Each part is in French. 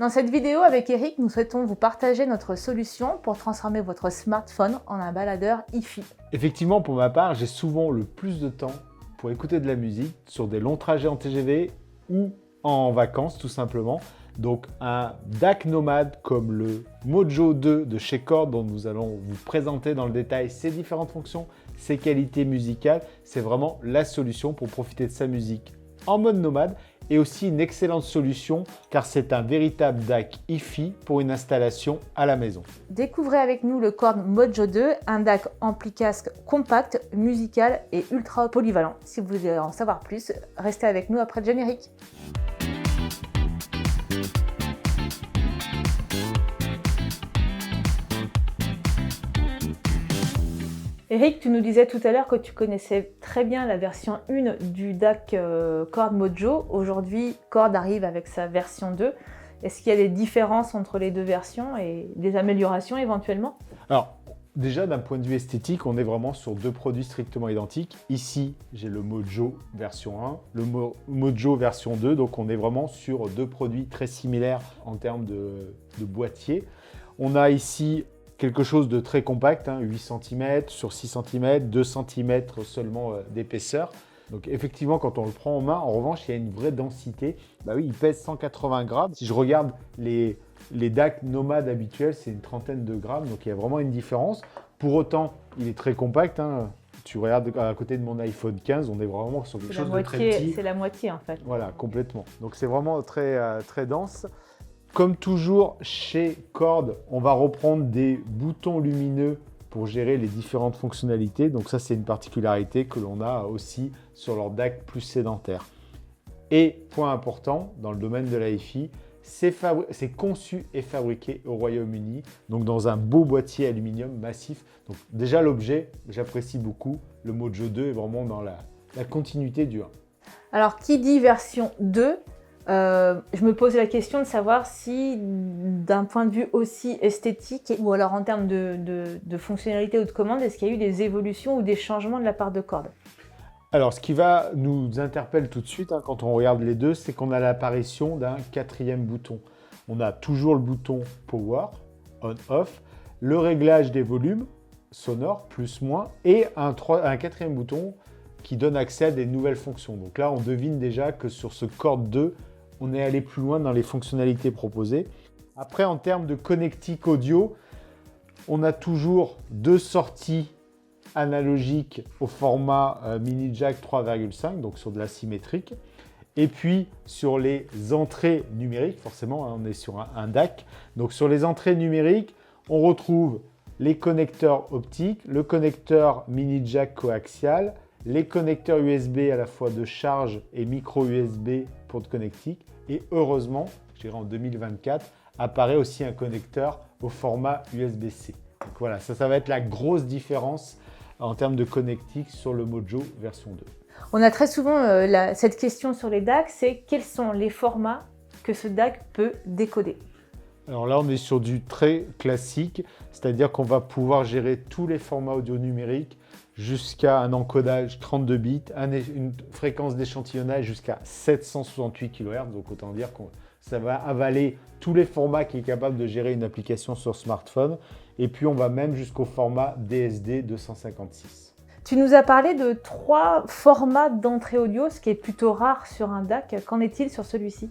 Dans cette vidéo avec Eric, nous souhaitons vous partager notre solution pour transformer votre smartphone en un baladeur hi-fi. Effectivement, pour ma part, j'ai souvent le plus de temps pour écouter de la musique sur des longs trajets en TGV ou en vacances tout simplement. Donc un DAC nomade comme le Mojo 2 de chez Chord dont nous allons vous présenter dans le détail ses différentes fonctions, ses qualités musicales, c'est vraiment la solution pour profiter de sa musique en mode nomade et aussi une excellente solution car c'est un véritable DAC hi-fi pour une installation à la maison. Découvrez avec nous le Chord Mojo 2, un DAC ampli-casque compact, musical et ultra polyvalent. Si vous voulez en savoir plus, restez avec nous après le générique. Eric, tu nous disais tout à l'heure que tu connaissais très bien la version 1 du DAC Chord Mojo. Aujourd'hui, Chord arrive avec sa version 2. Est-ce qu'il y a des différences entre les deux versions et des améliorations éventuellement? Alors, déjà d'un point de vue esthétique, on est vraiment sur deux produits strictement identiques. Ici, j'ai le Mojo version 1, le Mojo version 2. Donc, on est vraiment sur deux produits très similaires en termes de boîtier. On a ici quelque chose de très compact, 8 cm sur 6 cm, 2 cm seulement d'épaisseur. Donc effectivement, quand on le prend en main, en revanche, il y a une vraie densité. Bah oui, il pèse 180 grammes. Si je regarde les DAC nomades habituels, c'est une trentaine de grammes. Donc il y a vraiment une différence. Pour autant, il est très compact. Tu regardes à côté de mon iPhone 15, on est vraiment sur quelque chose de très petit. C'est la moitié en fait. Voilà, complètement. Donc c'est vraiment très dense. Comme toujours chez Chord, on va reprendre des boutons lumineux pour gérer les différentes fonctionnalités. Donc ça, c'est une particularité que l'on a aussi sur leur DAC plus sédentaire. Et point important, dans le domaine de la hi-fi, c'est conçu et fabriqué au Royaume-Uni, donc dans un beau boîtier aluminium massif. Donc déjà l'objet, j'apprécie beaucoup. Le Mojo 2 est vraiment dans la continuité du 1. Alors, qui dit version 2 je me pose la question de savoir si, d'un point de vue aussi esthétique ou alors en termes de fonctionnalité ou de commande, est-ce qu'il y a eu des évolutions ou des changements de la part de Chord? Alors, ce qui va nous interpeller tout de suite quand on regarde les deux, c'est qu'on a l'apparition d'un quatrième bouton. On a toujours le bouton Power, On-Off, le réglage des volumes sonores, plus, moins, et un quatrième bouton qui donne accès à des nouvelles fonctions. Donc là, on devine déjà que sur ce Chord 2, on est allé plus loin dans les fonctionnalités proposées. Après, en termes de connectique audio, on a toujours deux sorties analogiques au format mini jack 3,5, donc sur de la symétrique. Et puis, sur les entrées numériques, forcément, on est sur un DAC. Donc, sur les entrées numériques, on retrouve les connecteurs optiques, le connecteur mini jack coaxial, les connecteurs USB à la fois de charge et micro USB pour de connectique. Et heureusement, je dirais en 2024, apparaît aussi un connecteur au format USB-C. Donc voilà, ça va être la grosse différence en termes de connectique sur le Mojo version 2. On a très souvent cette question sur les DAC, c'est quels sont les formats que ce DAC peut décoder? Alors là, on est sur du très classique, c'est-à-dire qu'on va pouvoir gérer tous les formats audio numériques jusqu'à un encodage 32 bits, une fréquence d'échantillonnage jusqu'à 768 kHz. Donc autant dire que ça va avaler tous les formats qui est capable de gérer une application sur smartphone. Et puis on va même jusqu'au format DSD 256. Tu nous as parlé de 3 formats d'entrée audio, ce qui est plutôt rare sur un DAC. Qu'en est-il sur celui-ci?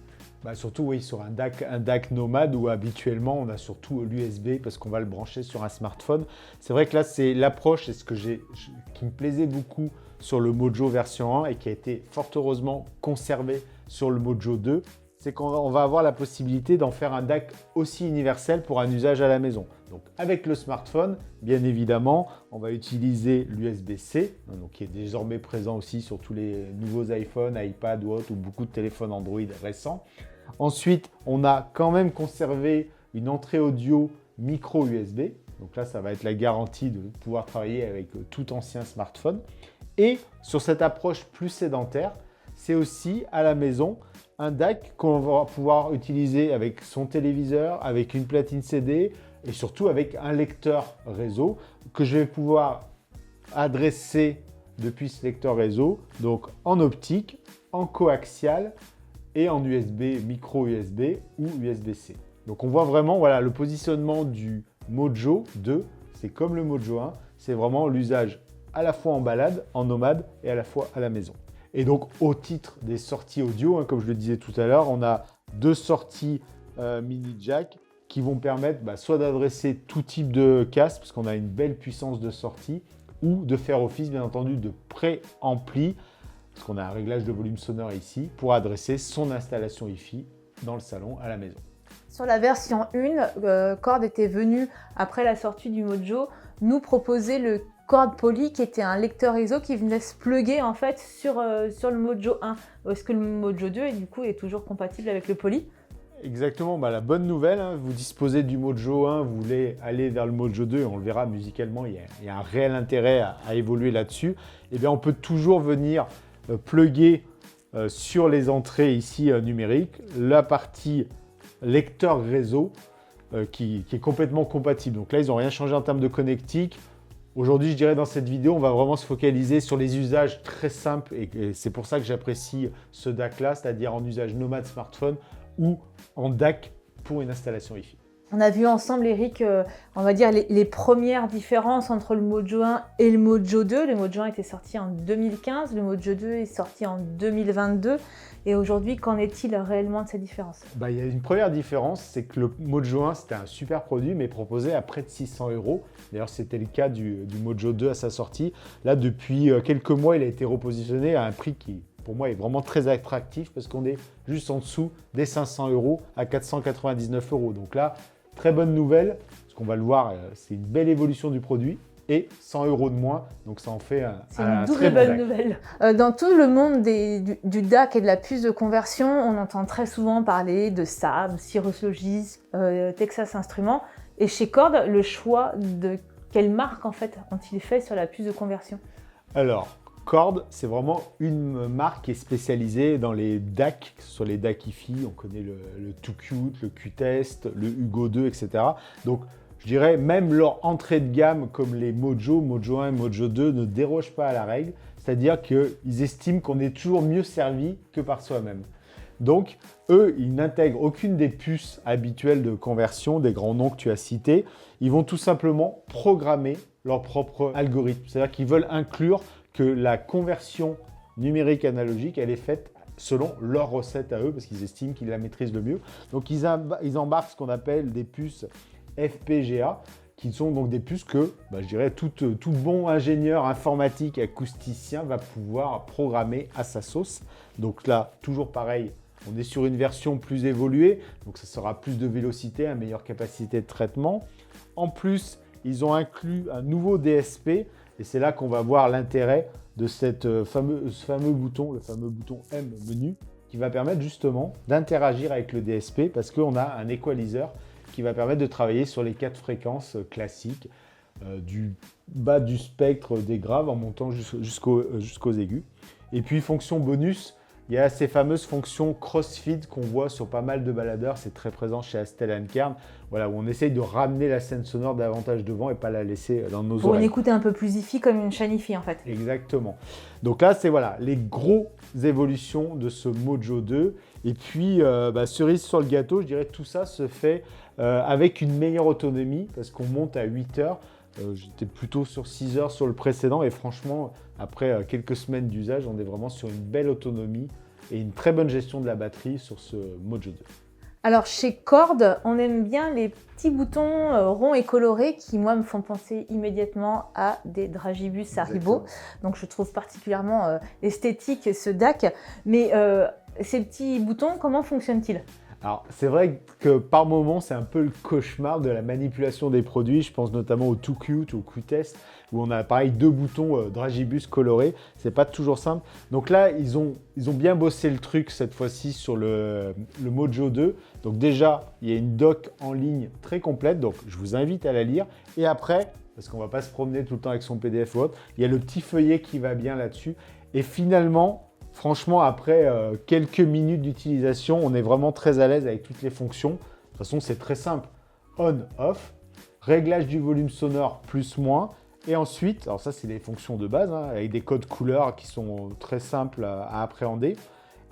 Surtout oui, sur un DAC nomade où habituellement on a surtout l'USB parce qu'on va le brancher sur un smartphone. C'est vrai que là c'est l'approche et ce qui me plaisait beaucoup sur le Mojo version 1 et qui a été fort heureusement conservé sur le Mojo 2, c'est qu'on va avoir la possibilité d'en faire un DAC aussi universel pour un usage à la maison. Donc avec le smartphone, bien évidemment, on va utiliser l'USB-C, qui est désormais présent aussi sur tous les nouveaux iPhones, iPad ou autres, ou beaucoup de téléphones Android récents. Ensuite, on a quand même conservé une entrée audio micro USB. Donc là, ça va être la garantie de pouvoir travailler avec tout ancien smartphone. Et sur cette approche plus sédentaire, c'est aussi à la maison un DAC qu'on va pouvoir utiliser avec son téléviseur, avec une platine CD et surtout avec un lecteur réseau que je vais pouvoir adresser depuis ce lecteur réseau, donc en optique, en coaxial et en USB, micro USB ou USB-C. Donc on voit vraiment voilà, le positionnement du Mojo 2, c'est comme le Mojo 1, c'est vraiment l'usage à la fois en balade, en nomade et à la fois à la maison. Et donc au titre des sorties audio, comme je le disais tout à l'heure, on a 2 sorties mini jack qui vont permettre soit d'adresser tout type de casque, parce qu'on a une belle puissance de sortie, ou de faire office bien entendu de pré-ampli, parce qu'on a un réglage de volume sonore ici, pour adresser son installation Hi-Fi dans le salon à la maison. Sur la version 1, Cord était venu, après la sortie du Mojo, nous proposer le Cord Poly qui était un lecteur ISO qui venait se plugger en fait sur le Mojo 1. Est-ce que le Mojo 2 du coup est toujours compatible avec le Poly? Exactement, la bonne nouvelle, vous disposez du Mojo 1, vous voulez aller vers le Mojo 2, on le verra musicalement, il y a un réel intérêt à évoluer là-dessus. Eh bien, on peut toujours venir plugger sur les entrées ici numériques la partie lecteur réseau qui est complètement compatible. Donc là, ils n'ont rien changé en termes de connectique. Aujourd'hui, je dirais dans cette vidéo, on va vraiment se focaliser sur les usages très simples et c'est pour ça que j'apprécie ce DAC-là, c'est-à-dire en usage nomade smartphone ou en DAC pour une installation Hi-Fi. On a vu ensemble, Eric, on va dire les premières différences entre le Mojo 1 et le Mojo 2. Le Mojo 1 était sorti en 2015, le Mojo 2 est sorti en 2022. Et aujourd'hui, qu'en est-il réellement de ces différences? Il y a une première différence, c'est que le Mojo 1, c'était un super produit, mais proposé à près de 600 €. D'ailleurs, c'était le cas du Mojo 2 à sa sortie. Là, depuis quelques mois, il a été repositionné à un prix qui, pour moi, est vraiment très attractif parce qu'on est juste en dessous des 500 € à 499 €. Donc là, très bonne nouvelle, parce qu'on va le voir, c'est une belle évolution du produit et 100 € de moins, donc ça en fait un très bon bonne DAC. nouvelle. Dans tout le monde du DAC et de la puce de conversion, on entend très souvent parler de SAM, Cirrus Logic, Texas Instruments. Et chez Cord, le choix de quelle marque en fait ont-ils fait sur la puce de conversion? Alors, Cord, c'est vraiment une marque qui est spécialisée dans les DAC, que ce soit les DAC Hi-Fi, on connaît le Too Cute, le Q-Test, le Hugo 2, etc. Donc, je dirais même leur entrée de gamme comme les Mojo 1 et Mojo 2 ne dérogent pas à la règle, c'est-à-dire qu'ils estiment qu'on est toujours mieux servi que par soi-même. Donc, eux, ils n'intègrent aucune des puces habituelles de conversion, des grands noms que tu as cités. Ils vont tout simplement programmer leur propre algorithme, c'est-à-dire qu'ils veulent inclure que la conversion numérique analogique, elle est faite selon leur recette à eux, parce qu'ils estiment qu'ils la maîtrisent le mieux. Donc, ils embarquent ce qu'on appelle des puces FPGA, qui sont donc des puces que, je dirais, tout bon ingénieur informatique acousticien va pouvoir programmer à sa sauce. Donc là, toujours pareil, on est sur une version plus évoluée, donc ça sera plus de vélocité, une meilleure capacité de traitement. En plus, ils ont inclus un nouveau DSP, et c'est là qu'on va voir l'intérêt de ce fameux bouton, le fameux bouton M menu, qui va permettre justement d'interagir avec le DSP, parce qu'on a un equalizer qui va permettre de travailler sur les 4 fréquences classiques, du bas du spectre des graves en montant jusqu'aux aigus. Et puis fonction bonus, il y a ces fameuses fonctions crossfeed qu'on voit sur pas mal de baladeurs, c'est très présent chez Astel & Kern, voilà, où on essaye de ramener la scène sonore davantage devant et pas la laisser dans nos oreilles. Pour une écoute un peu plus hi-fi comme une chaîne hi-fi en fait. Exactement. Donc là, c'est voilà, les grosses évolutions de ce Mojo 2. Et puis, cerise sur le gâteau, je dirais tout ça se fait avec une meilleure autonomie parce qu'on monte à 8 heures. J'étais plutôt sur 6 heures sur le précédent et franchement, après quelques semaines d'usage, on est vraiment sur une belle autonomie et une très bonne gestion de la batterie sur ce Mojo 2. Alors chez Cord, on aime bien les petits boutons ronds et colorés qui, moi, me font penser immédiatement à des Dragibus Haribo. Donc je trouve particulièrement esthétique ce DAC. Mais ces petits boutons, comment fonctionnent-ils ? Alors, c'est vrai que par moment, c'est un peu le cauchemar de la manipulation des produits. Je pense notamment au Too Cute, au Q-Test, où on a pareil 2 boutons Dragibus colorés. C'est pas toujours simple. Donc là, ils ont bien bossé le truc cette fois-ci sur le Mojo 2. Donc déjà, il y a une doc en ligne très complète. Donc, je vous invite à la lire. Et après, parce qu'on ne va pas se promener tout le temps avec son PDF ou autre, il y a le petit feuillet qui va bien là-dessus. Et finalement, franchement, après quelques minutes d'utilisation, on est vraiment très à l'aise avec toutes les fonctions. De toute façon, c'est très simple. On, off, réglage du volume sonore plus, moins. Et ensuite, alors ça, c'est des fonctions de base, avec des codes couleurs qui sont très simples à appréhender.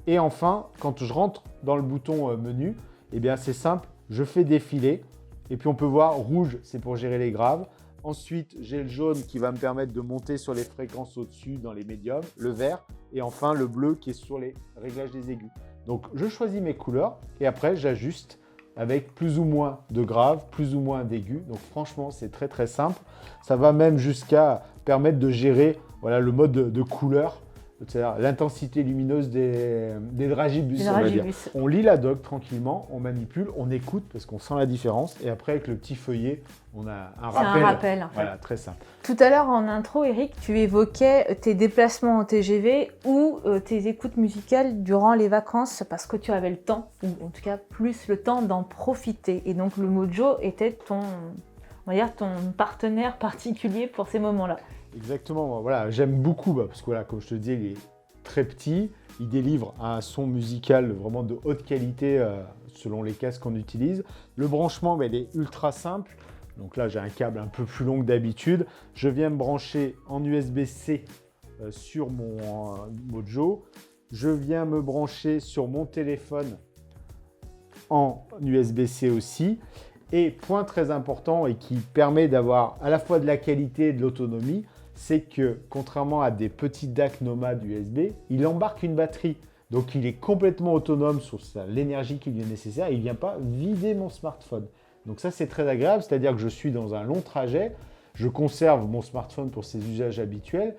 Et enfin, quand je rentre dans le bouton menu, eh bien c'est simple, je fais défiler. Et puis on peut voir rouge, c'est pour gérer les graves. Ensuite, j'ai le jaune qui va me permettre de monter sur les fréquences au-dessus dans les médiums, le vert, et enfin le bleu qui est sur les réglages des aigus. Donc je choisis mes couleurs et après j'ajuste avec plus ou moins de graves, plus ou moins d'aigus. Donc franchement, c'est très très simple. Ça va même jusqu'à permettre de gérer voilà, le mode de couleur, c'est-à-dire l'intensité lumineuse des dragibus, on va dire. On lit la doc tranquillement, on manipule, on écoute parce qu'on sent la différence. Et après, avec le petit feuillet, on a un rappel. C'est un rappel, en fait. Voilà, très simple. Tout à l'heure, en intro, Eric, tu évoquais tes déplacements en TGV ou tes écoutes musicales durant les vacances parce que tu avais le temps, ou en tout cas plus le temps d'en profiter. Et donc, le Mojo était ton partenaire particulier pour ces moments-là. Exactement, voilà, j'aime beaucoup parce que voilà, comme je te disais, il est très petit, il délivre un son musical vraiment de haute qualité selon les casques qu'on utilise. Le branchement, il est ultra simple, donc là j'ai un câble un peu plus long que d'habitude. Je viens me brancher en USB-C sur mon Mojo, je viens me brancher sur mon téléphone en USB-C aussi. Et point très important et qui permet d'avoir à la fois de la qualité et de l'autonomie, c'est que contrairement à des petits DAC nomades USB, il embarque une batterie. Donc il est complètement autonome sur l'énergie qui lui est nécessaire et il ne vient pas vider mon smartphone. Donc ça c'est très agréable, c'est-à-dire que je suis dans un long trajet, je conserve mon smartphone pour ses usages habituels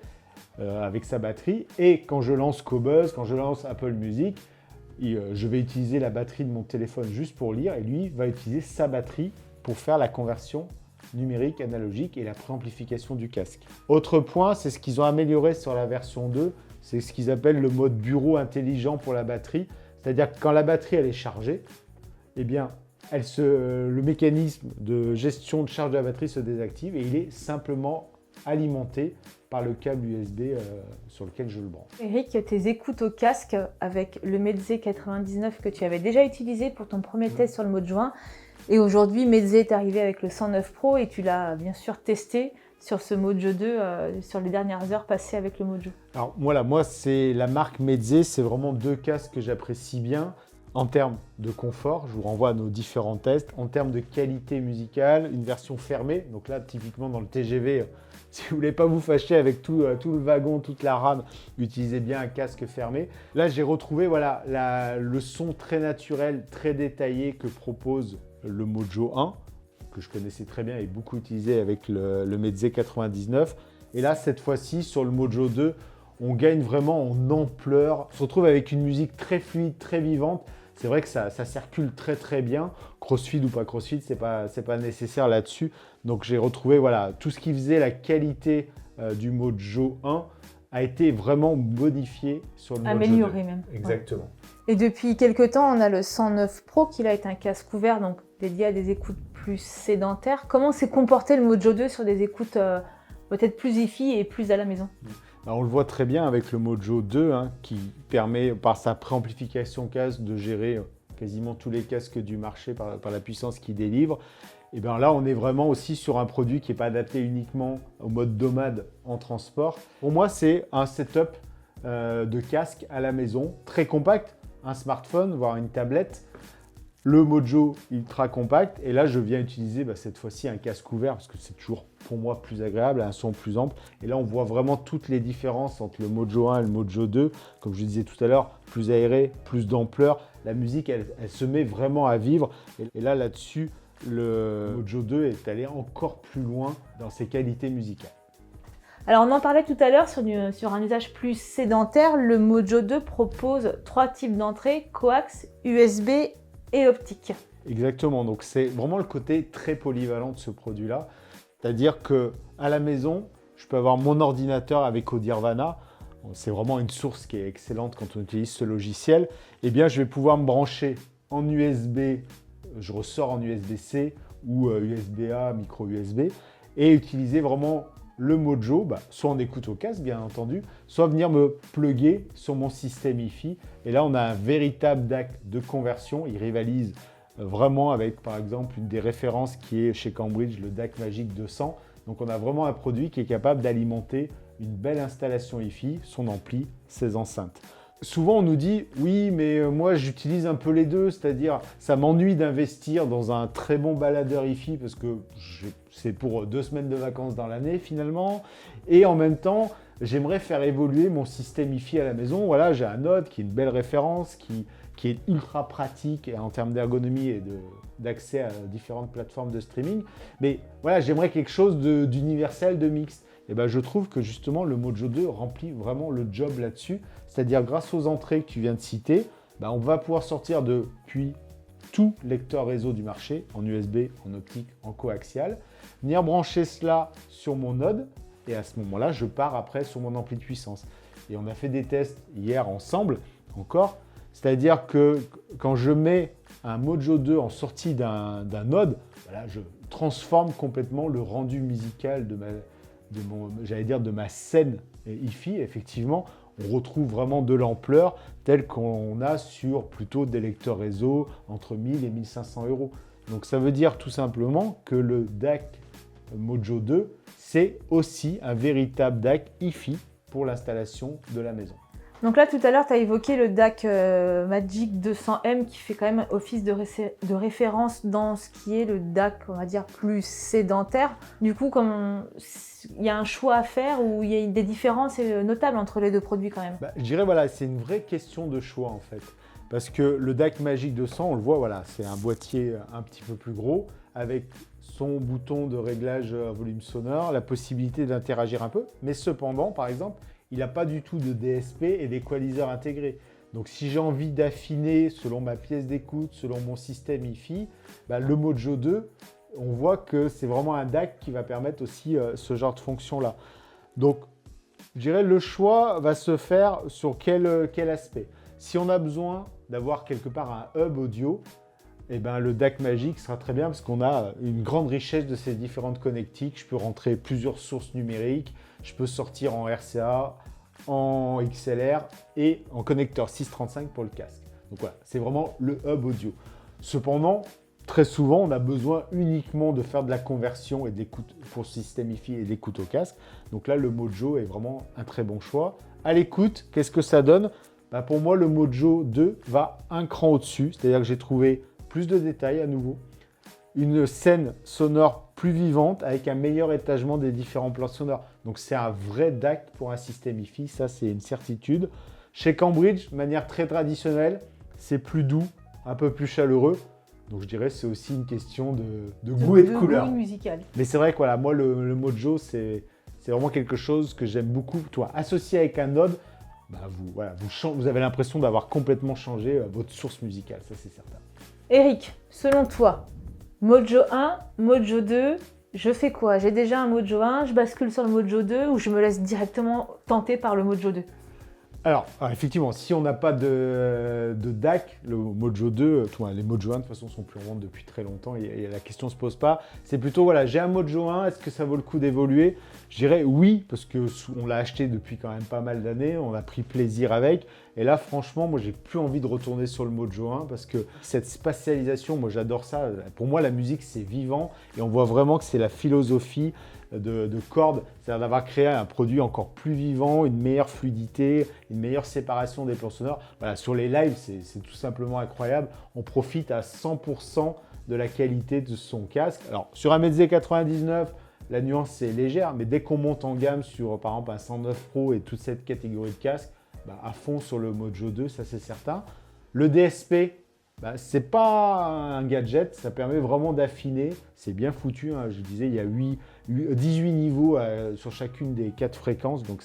avec sa batterie et quand je lance Qobuz, quand je lance Apple Music, je vais utiliser la batterie de mon téléphone juste pour lire et lui va utiliser sa batterie pour faire la conversion numérique, analogique et la préamplification du casque. Autre point, c'est ce qu'ils ont amélioré sur la version 2, c'est ce qu'ils appellent le mode bureau intelligent pour la batterie. C'est-à-dire que quand la batterie elle est chargée, eh bien, le mécanisme de gestion de charge de la batterie se désactive et il est simplement alimenté par le câble USB sur lequel je le branche. Eric, tes écoutes au casque avec le Meze 99 que tu avais déjà utilisé pour ton premier test sur le Mojo 1, et aujourd'hui Meze est arrivé avec le 109 Pro et tu l'as bien sûr testé sur ce Mojo 2 sur les dernières heures passées avec le Mojo. Alors voilà, moi c'est la marque Meze, c'est vraiment deux casques que j'apprécie bien. En termes de confort, je vous renvoie à nos différents tests. En termes de qualité musicale, une version fermée. Donc là, typiquement dans le TGV, si vous ne voulez pas vous fâcher avec tout le wagon, toute la rame, utilisez bien un casque fermé. Là, j'ai retrouvé voilà, le son très naturel, très détaillé que propose le Mojo 1, que je connaissais très bien et beaucoup utilisé avec le Meze 99. Et là, cette fois-ci, sur le Mojo 2, on gagne vraiment en ampleur. On se retrouve avec une musique très fluide, très vivante. C'est vrai que ça circule très très bien. Crossfit ou pas crossfit, c'est pas nécessaire là-dessus. Donc j'ai retrouvé voilà, tout ce qui faisait la qualité du Mojo 1 a été vraiment modifié sur le Mojo 2. Amélioré même. Exactement. Ouais. Et depuis quelques temps, on a le 109 Pro qui là est un casque ouvert, donc dédié à des écoutes plus sédentaires. Comment s'est comporté le Mojo 2 sur des écoutes peut-être plus hi-fi et plus à la maison? On le voit très bien avec le Mojo 2 qui permet par sa préamplification casque de gérer quasiment tous les casques du marché par la puissance qu'il délivre. Et bien là, on est vraiment aussi sur un produit qui n'est pas adapté uniquement au mode nomade en transport. Pour moi, c'est un setup de casque à la maison, très compact, un smartphone, voire une tablette. Le Mojo ultra compact et là je viens utiliser cette fois-ci un casque ouvert parce que c'est toujours pour moi plus agréable, un son plus ample et là on voit vraiment toutes les différences entre le Mojo 1 et le Mojo 2, comme je disais tout à l'heure, plus aéré, plus d'ampleur, la musique elle se met vraiment à vivre et là-dessus le Mojo 2 est allé encore plus loin dans ses qualités musicales. Alors on en parlait tout à l'heure sur un usage plus sédentaire, le Mojo 2 propose 3 types d'entrées, coax, USB et optique. Exactement, donc c'est vraiment le côté très polyvalent de ce produit-là. C'est-à-dire qu'à la maison, je peux avoir mon ordinateur avec Audirvana. C'est vraiment une source qui est excellente quand on utilise ce logiciel. Eh bien, je vais pouvoir me brancher en USB, je ressors en USB-C ou USB-A, micro USB, et utiliser vraiment le Mojo, soit en écoute au casque bien entendu, soit venir me plugger sur mon système hi-fi. Et là, on a un véritable DAC de conversion. Il rivalise vraiment avec, par exemple, une des références qui est chez Cambridge, le DAC Magic 200. Donc, on a vraiment un produit qui est capable d'alimenter une belle installation hi-fi, son ampli, ses enceintes. souvent, on nous dit « Oui, mais moi, j'utilise un peu les deux. » C'est-à-dire, ça m'ennuie d'investir dans un très bon baladeur hi-fi parce que c'est pour 2 semaines de vacances dans l'année, finalement. Et en même temps, j'aimerais faire évoluer mon système hi-fi à la maison. Voilà, j'ai un Node qui est une belle référence, qui est ultra pratique en termes d'ergonomie et d'accès à différentes plateformes de streaming. Mais voilà, j'aimerais quelque chose d'universel, de mixte. Et ben, je trouve que justement, le Mojo 2 remplit vraiment le job là-dessus. C'est-à-dire, grâce aux entrées que tu viens de citer, ben, on va pouvoir sortir depuis tout lecteur réseau du marché, en USB, en optique, en coaxial, venir brancher cela sur mon Node, et à ce moment-là, je pars après sur mon ampli de puissance. Et on a fait des tests hier ensemble, encore, c'est-à-dire que quand je mets un Mojo 2 en sortie d'un Node, voilà, je transforme complètement le rendu musical de ma scène hi-fi. Effectivement, on retrouve vraiment de l'ampleur telle qu'on a sur plutôt des lecteurs réseau entre 1000 et 1500 euros. Donc ça veut dire tout simplement que le DAC Mojo 2, c'est aussi un véritable DAC hi-fi pour l'installation de la maison. Donc là, tout à l'heure, tu as évoqué le DAC Magic 200M qui fait quand même office de référence dans ce qui est le DAC, on va dire, plus sédentaire. Du coup, il y a un choix à faire ou il y a des différences notables entre les deux produits quand même? Je dirais, voilà, c'est une vraie question de choix en fait. Parce que le DAC Magic 200, on le voit, voilà, c'est un boîtier un petit peu plus gros avec son bouton de réglage volume sonore, la possibilité d'interagir un peu. Mais cependant, par exemple, il n'a pas du tout de DSP et d'équaliseur intégré. Donc si j'ai envie d'affiner selon ma pièce d'écoute, selon mon système hi-fi, le Mojo 2, on voit que c'est vraiment un DAC qui va permettre aussi ce genre de fonction-là. Donc je dirais le choix va se faire sur quel aspect. Si on a besoin d'avoir quelque part un hub audio, le DAC Magic sera très bien parce qu'on a une grande richesse de ces différentes connectiques. Je peux rentrer plusieurs sources numériques, je peux sortir en RCA, en XLR et en connecteur 635 pour le casque. Donc voilà, c'est vraiment le hub audio. Cependant, très souvent, on a besoin uniquement de faire de la conversion et d'écoute pour le système hi-fi et d'écoute au casque. Donc là, le Mojo est vraiment un très bon choix. À l'écoute, qu'est-ce que ça donne? Pour moi, le Mojo 2 va un cran au-dessus, c'est-à-dire que j'ai trouvé plus de détails à nouveau, une scène sonore plus vivante avec un meilleur étagement des différents plans sonores. Donc c'est un vrai DAC pour un système hi-fi, ça c'est une certitude. Chez Cambridge, de manière très traditionnelle, c'est plus doux, un peu plus chaleureux. Donc je dirais c'est aussi une question de goût et de couleur. Goût musical. Mais c'est vrai que voilà, moi le Mojo c'est vraiment quelque chose que j'aime beaucoup. Toi, associé avec un Node, vous avez l'impression d'avoir complètement changé votre source musicale, ça c'est certain. Eric, selon toi, Mojo 1, Mojo 2, je fais quoi? J'ai déjà un Mojo 1, je bascule sur le Mojo 2 ou je me laisse directement tenter par le Mojo 2? Alors, effectivement, si on n'a pas de DAC, le Mojo 2, les Mojo 1 de toute façon sont plus en vente depuis très longtemps et la question ne se pose pas. C'est plutôt, voilà, j'ai un Mojo 1, est-ce que ça vaut le coup d'évoluer? Je dirais oui, parce qu'on l'a acheté depuis quand même pas mal d'années, on a pris plaisir avec. Et là, franchement, moi, j'ai plus envie de retourner sur le Mojo 1 parce que cette spatialisation, moi, j'adore ça. Pour moi, la musique, c'est vivant et on voit vraiment que c'est la philosophie de Chord, c'est-à-dire d'avoir créé un produit encore plus vivant, une meilleure fluidité, une meilleure séparation des plans sonores. Voilà, sur les lives, c'est tout simplement incroyable. On profite à 100% de la qualité de son casque. Alors, sur un Meze 99, la nuance est légère, mais dès qu'on monte en gamme sur, par exemple, un 109 Pro et toute cette catégorie de casques, à fond sur le Mojo 2, ça c'est certain. Le DSP, c'est pas un gadget, ça permet vraiment d'affiner. C'est bien foutu, hein. Je disais, il y a 18 niveaux sur chacune des 4 fréquences. Donc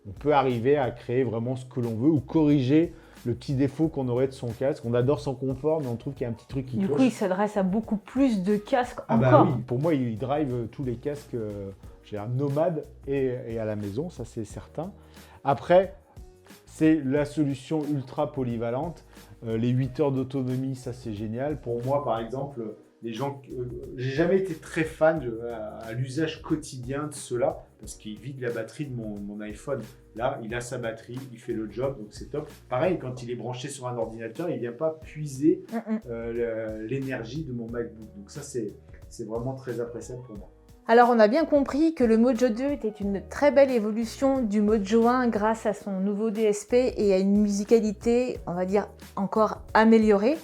on peut arriver à créer vraiment ce que l'on veut ou corriger le petit défaut qu'on aurait de son casque. On adore son confort, mais on trouve qu'il y a un petit truc qui cloche. Du coup, il s'adresse à beaucoup plus de casques encore. Oui, pour moi, il drive tous les casques nomades et à la maison, ça c'est certain. Après, c'est la solution ultra polyvalente. Les 8 heures d'autonomie, ça c'est génial. Pour moi, par exemple, les gens, j'ai jamais été très fan à l'usage quotidien de cela parce qu'il vide la batterie de mon iPhone. Là, il a sa batterie, il fait le job, donc c'est top. Pareil, quand il est branché sur un ordinateur, il ne vient pas puiser l'énergie de mon MacBook. Donc ça, c'est vraiment très appréciable pour moi. Alors on a bien compris que le Mojo 2 était une très belle évolution du Mojo 1 grâce à son nouveau DSP et à une musicalité, on va dire, encore améliorée.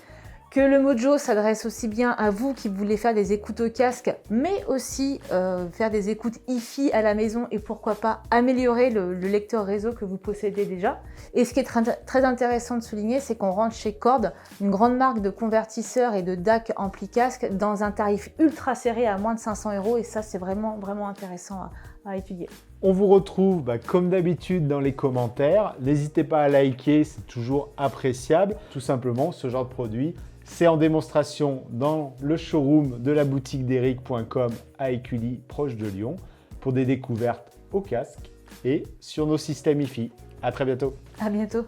Que le Mojo s'adresse aussi bien à vous qui voulez faire des écoutes au casque, mais aussi faire des écoutes hi-fi à la maison et pourquoi pas améliorer le lecteur réseau que vous possédez déjà. Et ce qui est très intéressant de souligner, c'est qu'on rentre chez Korg, une grande marque de convertisseurs et de DAC ampli casque, dans un tarif ultra serré à moins de 500 € et ça c'est vraiment intéressant à étudier. On vous retrouve comme d'habitude dans les commentaires. N'hésitez pas à liker, c'est toujours appréciable. Tout simplement, ce genre de produit, c'est en démonstration dans le showroom de la boutique d'Eric.com à Écully, proche de Lyon, pour des découvertes au casque et sur nos systèmes hi-fi. À très bientôt. À bientôt.